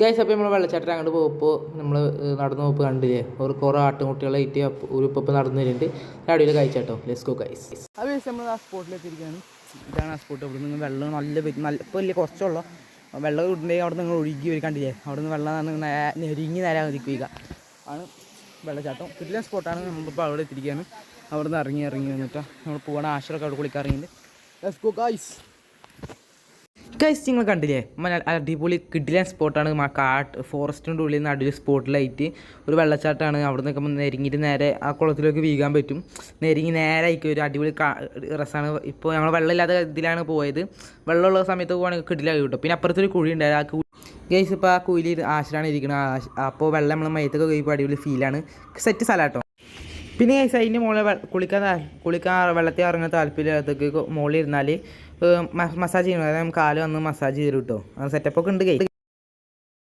Guys അപ്പോൾ നമ്മൾ വെള്ളച്ചാട്ടം അങ്ങോട്ട് പോകുമ്പോൾ നമ്മൾ നടന്നു പോകുമ്പോൾ കണ്ടില്ലേ ഒരു കുറേ ആട്ടുംകുട്ടികളായിട്ട് ഒരു ഇപ്പം നടന്നു വരുന്നുണ്ട്. അടിയിൽ കഴിച്ചാട്ടോ. Let's go guys. അത് നമ്മൾ ആ സ്പോട്ടിലെത്തിയിരിക്കുകയാണ്. ഇതാണ് ആ സ്പോട്ട്. അവിടെ നിന്ന് വെള്ളം നല്ല ഇപ്പോൾ വലിയ കുറച്ചുള്ള വെള്ളം ഉണ്ടെങ്കിൽ അവിടെ നിങ്ങൾ ഒഴുകി വരും. കണ്ടില്ലേ അവിടെ നിന്ന് വെള്ളം നെരുങ്ങി നേരെ നിൽക്കുക ആണ് വെള്ളച്ചാട്ടം. കിട്ടിയ സ്പോട്ടാണ്. നമ്മളിപ്പോൾ അവിടെ എത്തിയിരിക്കുകയാണ്. അവിടെ നിന്ന് ഇറങ്ങി വന്നിട്ട് നമ്മൾ പോകണ ആശ്രമൊക്കെ അവിടെ കുളിക്കാറിയുണ്ട്. Let's go guys. ഗൈസ് നിങ്ങൾ കണ്ടില്ലേ അടിപൊളി കിഡിലൻ സ്പോട്ടാണ്. ഫോറസ്റ്റിൻ്റെ ഉള്ളിൽ നിന്ന് അടിപൊളി സ്പോട്ടിലായിട്ട് ഒരു വെള്ളച്ചാട്ടമാണ്. അവിടെ നിൽക്കുമ്പോൾ നെരുങ്ങിയിട്ട് നേരെ ആ കുളത്തിലേക്ക് വീകാൻ പറ്റും. നെരുങ്ങി നേരെ ആയിരിക്കും ഒരു അടിപൊളി രസമാണ്. ഇപ്പോൾ ഞങ്ങൾ വെള്ളമില്ലാത്ത ഇതിലാണ് പോയത്. വെള്ളമുള്ള സമയത്ത് പോകുകയാണെങ്കിൽ കിഡിലായി കിട്ടും. പിന്നെ അപ്പുറത്തൊരു കുഴി ഉണ്ടായത്. ആ ഗൈസ് ഇപ്പോൾ ആ കുഴിയിൽ ആശിലാണ് ഇരിക്കുന്നത്. അപ്പോൾ വെള്ളം നമ്മൾ മയത്തൊക്കെ കഴിയുമ്പോൾ അടിപൊളി ഫീലാണ്. സെറ്റ് സ്ഥലമാട്ടോ. പിന്നെ ഗൈസ് അതിൻ്റെ മുകളിൽ കുളിക്കാൻ വെള്ളത്തിൽ ഇറങ്ങാൻ താല്പര്യമില്ലാത്തതൊക്കെ മുകളിൽ ഇരുന്നാൽ മസാജ് ചെയ്യണം. അതായത് കാല് വന്ന് മസാജ് ചെയ്ത് കിട്ടും. സെറ്റപ്പൊക്കെ ഉണ്ട് ഗൈസ്.